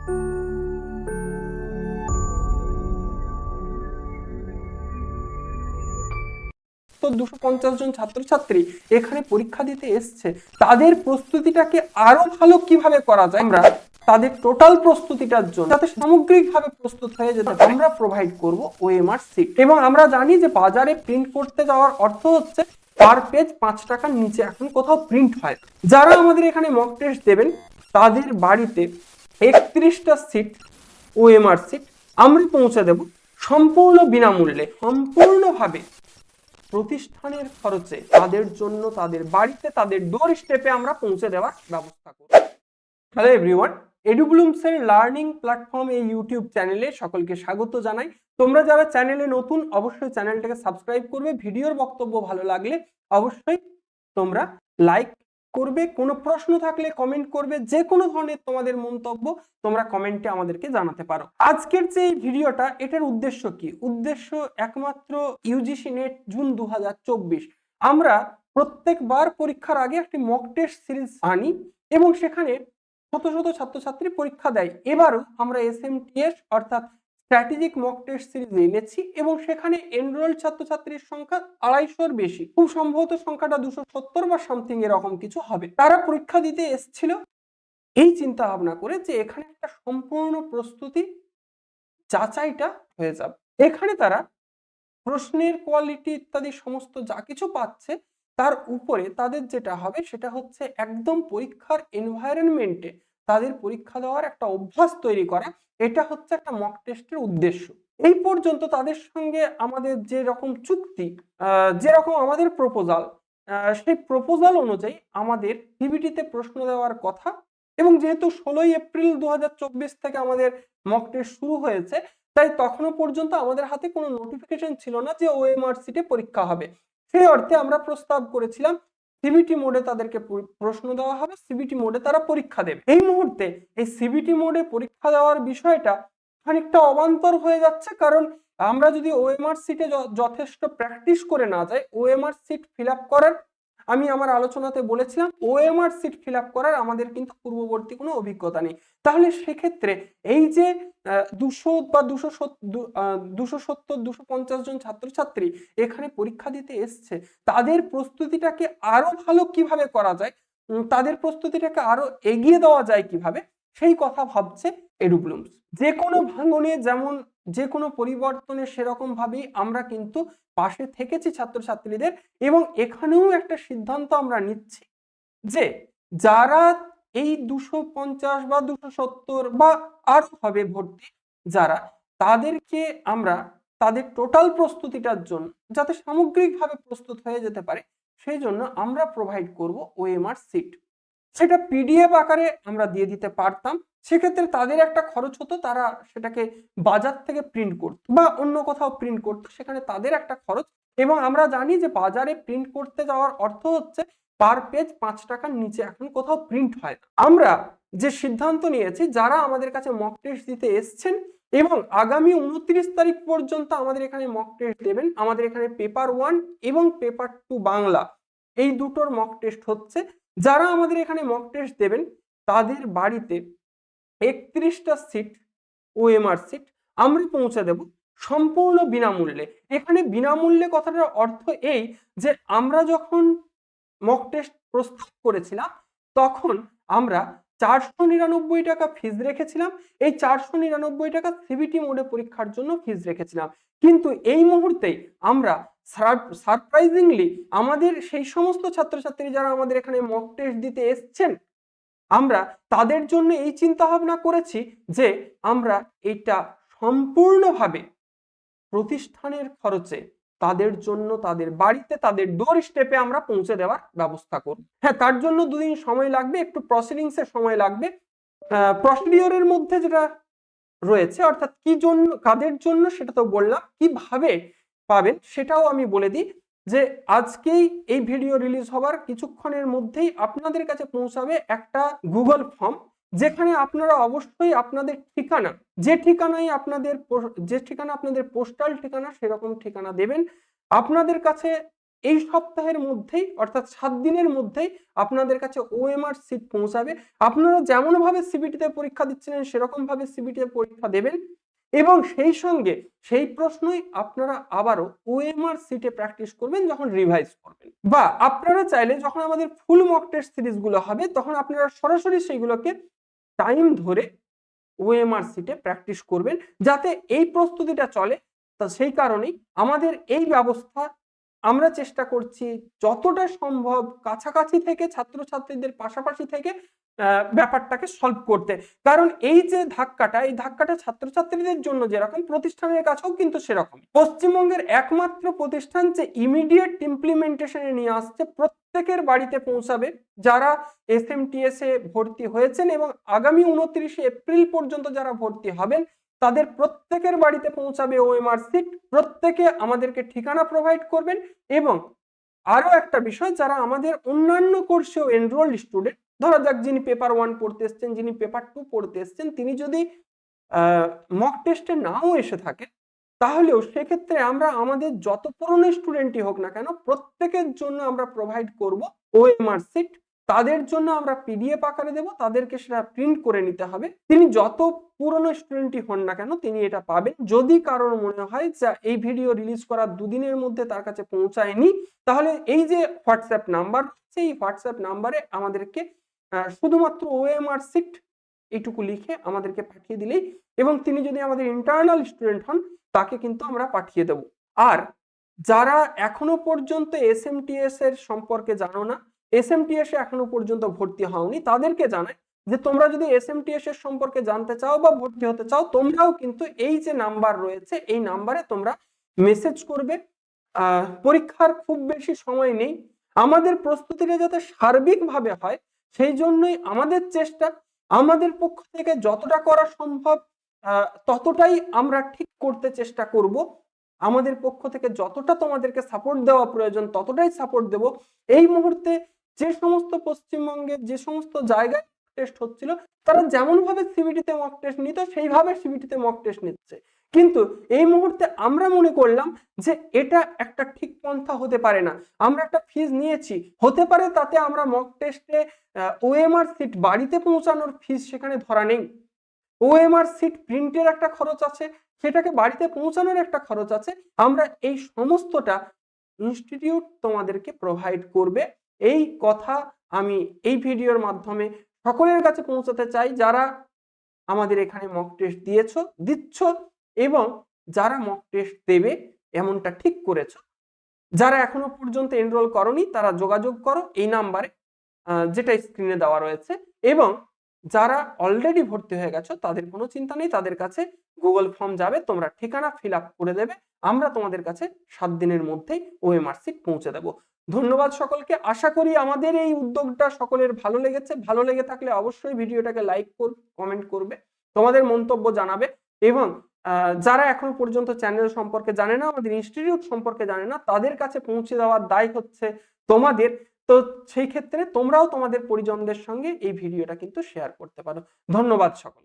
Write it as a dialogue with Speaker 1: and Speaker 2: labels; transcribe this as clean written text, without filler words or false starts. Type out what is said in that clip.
Speaker 1: তো 250 জন ছাত্রছাত্রী এখানে পরীক্ষা দিতে এসছে, তাদের প্রস্তুতিটাকে আরো ভালো কিভাবে করা যায়, আমরা তাদের টোটাল প্রস্তুতিটার জন্য যাতে সামগ্রিকভাবে প্রস্তুত হয়ে যেতে আমরা প্রোভাইড করব ওএমআর সিট। এবং আমরা জানি যে বাজারে প্রিন্ট করতে যাওয়ার অর্থ হচ্ছে পার পেজ 5 টাকার নিচে এখন কোথাও প্রিন্ট হয়। যারা আমাদের এখানে মক টেস্ট দেবেন তাদের বাড়িতে 31টা সিট ওএমআর সিট আমরা পৌঁছে দেব সম্পূর্ণ বিনামূল্যে, সম্পূর্ণভাবে প্রতিষ্ঠানের খরচে তাদের জন্য, তাদের বাড়িতে, তাদের ডোর স্টেপে আমরা পৌঁছে দেওয়ার ব্যবস্থা করব। হ্যালো এভরিওয়ান, এডুব্লুমস এর লার্নিং প্ল্যাটফর্ম এই ইউটিউব চ্যানেলে সকলকে স্বাগত জানাই। তোমরা যারা চ্যানেলে নতুন অবশ্যই চ্যানেলটাকে সাবস্ক্রাইব করবে, ভিডিওর বক্তব্য ভালো লাগলে অবশ্যই তোমরা লাইক করবে, কোনো প্রশ্ন থাকলে কমেন্ট করবে, যে কোনো ধরনের তোমাদের মন্তব্য তোমরা কমেন্টে আমাদেরকে জানাতে পারো। আজকের যে ভিডিওটা, এটার উদ্দেশ্য কি? উদ্দেশ্য একমাত্র ইউজিসি নেট জুন 2024। আমরা প্রত্যেকবার পরীক্ষার আগে একটি মক টেস্ট সিরিজ আনি এবং সেখানে শত শত ছাত্রছাত্রী পরীক্ষা দেয়। এবারও আমরা এসএমটিএস অর্থাৎ স্ট্র্যাটেজিক মক টেস্ট সিরিজ এনেছি এবং সেখানে এনরোল ছাত্রছাত্রীর সংখ্যা 250-র বেশি, খুব সম্ভবত সংখ্যাটা 270 বা সামথিং এরকম কিছু হবে। তারা পরীক্ষা দিতে এসেছিল এই চিন্তা ভাবনা করে যে এখানে একটা সম্পূর্ণ প্রস্তুতি যাচাইটা হয়ে যাবে। এখানে তারা প্রশ্নের কোয়ালিটি ইত্যাদি সমস্ত যা কিছু পাচ্ছে তার উপরে তাদের যেটা হবে সেটা হচ্ছে একদম পরীক্ষার এনভায়রনমেন্টে তাদের পরীক্ষা দেওয়ার একটা অভ্যাস তৈরি করা। এটা হচ্ছে একটা মক টেস্টের উদ্দেশ্য। এই পর্যন্ত তাদের সঙ্গে আমাদের যে রকম চুক্তি, যেরকম আমাদের প্রপোজাল, সেই প্রপোজাল অনুযায়ী আমাদের সিবিটিতে প্রশ্ন দেওয়ার কথা। এবং যেহেতু 16 এপ্রিল 2024 থেকে আমাদের মক টেস্ট শুরু হয়েছে, তাই তখনো পর্যন্ত আমাদের হাতে কোনো নোটিফিকেশন ছিল না যে ওএমআর সিটে পরীক্ষা হবে। সেই অর্থে আমরা প্রস্তাব করেছিলাম সিবিটি মোডে তাদেরকে প্রশ্ন দেওয়া হবে, সিবিটি মোডে তারা পরীক্ষা দেবে। এই মুহূর্তে এই সিবিটি মোডে পরীক্ষা দেওয়ার বিষয়টা খানিকটা অবান্তর হয়ে যাচ্ছে, কারণ আমরা যদি ওএমআর সিটে যথেষ্ট প্র্যাকটিস করে না যাই, ওএমআর সিট ফিল আপ করার, আমি আমার আলোচনাতে বলেছিলাম ওএমআর সিট ফিল আপ করার আমাদের কিন্তু পূর্ববর্তী কোনো অভিজ্ঞতা নেই। তাহলে সেক্ষেত্রে এই যে 200 বা 270 250 জন ছাত্রছাত্রী এখানে পরীক্ষা দিতে এসছে, তাদের প্রস্তুতিটাকে আরো ভালো কিভাবে করা যায়, তাদের প্রস্তুতিটাকে আরো এগিয়ে দেওয়া যায় কিভাবে, সেই কথা ভাবছে এডুব্লুমস। যে কোনো ভাঙনে, যেমন যে কোনো পরিবর্তনে সেরকম ভাবেই আমরা কিন্তু পাশে থেকেছি ছাত্রছাত্রীদের। এবং এখানেও একটা সিদ্ধান্ত আমরা নিচ্ছি যে যারা এই 250 বা 270 বা আরো হবে ভর্তি যারা, তাদেরকে আমরা তাদের টোটাল প্রস্তুতিটার জন্য যাতে সামগ্রিকভাবে প্রস্তুত হয়ে যেতে পারে সেই জন্য আমরা প্রোভাইড করব ওএমআর সিট। সেটা পিডিএফ আকারে আমরা দিয়ে দিতে পারতাম, সেক্ষেত্রে তাদের একটা খরচ হতো, তারা সেটাকে বাজার থেকে প্রিন্ট করতো বা অন্য কোথাও প্রিন্ট করতো, সেখানে তাদের একটা খরচ। এবং আমরা জানি যে বাজারে প্রিন্ট করতে যাওয়ার অর্থ হচ্ছে পার পেজ 5 টাকার নিচে এখন কোথাও প্রিন্ট হয় না। আমরা যে সিদ্ধান্ত নিয়েছি, যারা আমাদের কাছে মক টেস্ট দিতে এসছেন এবং আগামী 29 তারিখ পর্যন্ত আমাদের এখানে মক টেস্ট দেবেন, আমাদের এখানে পেপার 1 এবং পেপার 2 বাংলা এই দুটোর মক টেস্ট হচ্ছে। যারা আমাদের এখানে মক টেস্ট দেবেন তাদের বাড়িতে 31টা সিট ওএমআর সিট আমরা পৌঁছে দেব সম্পূর্ণ বিনামূল্যে। এখানে বিনামূল্যে কথাটার অর্থ এই যে আমরা যখন মক টেস্ট প্রস্তুত করেছিলাম তখন আমরা 499 টাকা ফিজ রেখেছিলাম। এই 499 টাকা সিবিটি মোডে পরীক্ষার জন্য ফিজ রেখেছিলাম। কিন্তু এই মুহূর্তে আমরা সারপ্রাইজিংলি আমাদের সেই সমস্ত ছাত্রছাত্রী যারা আমাদের এখানে মক টেস্ট দিতে এসছেন, আমরা তাদের জন্য এই চিন্তা ভাবনা করেছি যে আমরা এটা সম্পূর্ণভাবে প্রতিষ্ঠানের খরচে তাদের জন্য, তাদের বাড়িতে, তাদের ডোর স্টেপে আমরা পৌঁছে দেওয়ার ব্যবস্থা করব। হ্যাঁ, তার জন্য 2 দিন সময় লাগবে, একটু প্রসিডিংস এর সময় লাগবে। প্রসিডিওরের মধ্যে যেটা রয়েছে অর্থাৎ কি জন্য, কাদের জন্য সেটা তো বললাম, কিভাবে পাবেন সেটাও আমি বলে দিই যে আজকেই এই ভিডিও রিলিজ হবার কিছুক্ষণের মধ্যেই আপনাদের কাছে পৌঁছাবে একটা গুগল ফর্ম, যেখানে আপনারা অবশ্যই আপনাদের ঠিকানা, যে ঠিকানা আপনাদের পোস্টাল ঠিকানা সেরকম ঠিকানা দেবেন। আপনাদের কাছে এই সপ্তাহের মধ্যেই অর্থাৎ 7 দিনের মধ্যেই আপনাদের কাছে ওএমআর সিট পৌঁছাবে। আপনারা যেমন ভাবে সিবিটিতে পরীক্ষা দিচ্ছিলেন সেরকম ভাবে সিবিটিতে পরীক্ষা দেবেন এবং সেই সঙ্গে সেই প্রশ্নই আপনারা আবারও ওএমআর সিটে প্র্যাকটিস করবেন যখন রিভাইজ করবেন। বা আপনারা চাইলে যখন আমাদের ফুল মক টেস্ট সিরিজগুলো হবে তখন আপনারা সরাসরি সেইগুলোকে টাইম ধরে ওএমআর সিটে প্র্যাকটিস করবেন যাতে এই প্রস্তুতিটা চলে। তা সেই কারণেই আমাদের এই ব্যবস্থা আমরা চেষ্টা করছি যতটা সম্ভব কাছাকাছি থেকে ছাত্রছাত্রীদের পাশাপাশি থেকে ব্যাপারটাকে সলভ করতে। কারণ এই যে ধাক্কাটা, এই ধাক্কাটা ছাত্রছাত্রীদের জন্য যেরকম প্রতিষ্ঠানের কাছেও কিন্তু সেরকম। পশ্চিমবঙ্গের একমাত্র প্রতিষ্ঠান যে ইমিডিয়েট ইমপ্লিমেন্টেশনে নিয়ে আসছে, প্রত্যেকের বাড়িতে পৌঁছাবে যারা এসএমটিএস এ ভর্তি হয়েছেন এবং আগামী 29 এপ্রিল পর্যন্ত যারা ভর্তি হবেন তাদের প্রত্যেকের বাড়িতে পৌঁছাবে ওএমআর সিট। প্রত্যেকে আমাদেরকে ঠিকানা প্রোভাইড করবেন এবং আরো একটা বিষয়, যারা আমাদের অন্যান্য কোর্সেও এনরোল্ড স্টুডেন্ট, ধরা যাক যিনি পেপার 1 পড়তে এসছেন, যিনি পেপার 2 পড়তে এসছেন, তিনি যদি মক টেস্টে নাও এসে থাকে তাহলেও সেক্ষেত্রে আমরা আমাদের যত পুরনো স্টুডেন্টই হোক না কেন প্রত্যেকের জন্য আমরা প্রোভাইড করব ওএমআর সিট। তাদের জন্য আমরা পিডিএফ আকারে দেব, তাদেরকে সেটা প্রিন্ট করে নিতে হবে। তিনি যত পুরনো স্টুডেন্টই হন না কেন তিনি এটা পাবেন। যদি কারোর মনে হয় যে এই ভিডিও রিলিজ করার 2 দিনের মধ্যে তার কাছে পৌঁছায়নি, তাহলে এই যে হোয়াটসঅ্যাপ নাম্বার, সেই হোয়াটসঅ্যাপ নাম্বারে আমাদেরকে শুধুমাত্র ওএমআর সিট এইটুকু লিখে আমাদেরকে পাঠিয়ে দিলেই, এবং তিনি যদি আমাদের ইন্টারনাল স্টুডেন্ট হন তাকে কিন্তু আমরা পাঠিয়ে দেব। আর যারা এখনো পর্যন্ত এসএমটিএস এর সম্পর্কে জানো না, এসএমটিএস এ এখনো পর্যন্ত ভর্তি হওনি, তাদেরকে জানাই যে তোমরা যদি এসএমটিএস এর সম্পর্কে জানতে চাও বা ভর্তি হতে চাও, তোমরাও কিন্তু এই যে নাম্বার রয়েছে এই নাম্বারে তোমরা মেসেজ করবে। পরীক্ষার খুব বেশি সময় নেই, আমাদের প্রস্তুতিটা যাতে সার্বিকভাবে হয় সেই জন্যই আমাদের চেষ্টা। আমাদের পক্ষ থেকে যতটা করা সম্ভব ততটাই আমরা ঠিক করতে চেষ্টা করব। আমাদের পক্ষ থেকে যতটা তোমাদেরকে সাপোর্ট দেওয়া প্রয়োজন ততটাই সাপোর্ট দেব। এই মুহূর্তে যে সমস্ত পশ্চিমবঙ্গের যে সমস্ত জায়গায় টেস্ট হচ্ছিল তারা যেমন ভাবে সিবিটিতে মক টেস্ট নিত সেইভাবে সিবিটিতে মক টেস্ট নিচ্ছে, কিন্তু এই মুহূর্তে আমরা মনে করলাম যে এটা একটা ঠিক পন্থা হতে পারে না। আমরা একটা ফিজ নিয়েছি, হতে পারে তাতে আমরা মক টেস্টে ওএমআর সিট বাড়িতে পৌঁছানোর ফিজ সেখানে ধরা নেই, ওএমআর সিট প্রিন্টের একটা খরচ আছে, সেটাকে বাড়িতে পৌঁছানোর একটা খরচ আছে, আমরা এই সমস্তটা ইনস্টিটিউট তোমাদেরকে প্রোভাইড করবে। এই কথা আমি এই ভিডিওর মাধ্যমে সকলের কাছে পৌঁছাতে চাই যারা আমাদের এখানে মক টেস্ট দিচ্ছ এবং যারা মক টেস্ট দেবে এমনটা ঠিক করেছো। যারা এখনো পর্যন্ত এনরোল করনি তারা যোগাযোগ করো এই নাম্বারে যেটা স্ক্রিনে দেওয়া রয়েছে, এবং যারা অলরেডি ভর্তি হয়ে গেছো তাদের কোনো চিন্তা নেই, তাদের কাছে গুগল ফর্ম যাবে, তোমরা ঠিকানা ফিল আপ করে দেবে, আমরা তোমাদের কাছে 7 দিনের মধ্যেই ওএমআর সিট পৌঁছে দেব। ধন্যবাদ সকলকে। আশা করি আমাদের এই উদ্যোগটা সকলের ভালো লেগেছে। ভালো লেগে থাকলে অবশ্যই ভিডিওটাকে লাইক করবে, কমেন্ট করবে, তোমাদের মন্তব্য জানাবে, এবং যারা এখনো পর্যন্ত চ্যানেল সম্পর্কে জানে না, আমাদের ইনস্টিটিউট সম্পর্কে জানে না, তাদের কাছে পৌঁছে দেওয়ার দায় হচ্ছে তোমাদের। তো সেই ক্ষেত্রে তোমরাও তোমাদের পরিজনদের সঙ্গে এই ভিডিওটা কিন্তু শেয়ার করতে পারো। ধন্যবাদ সকল।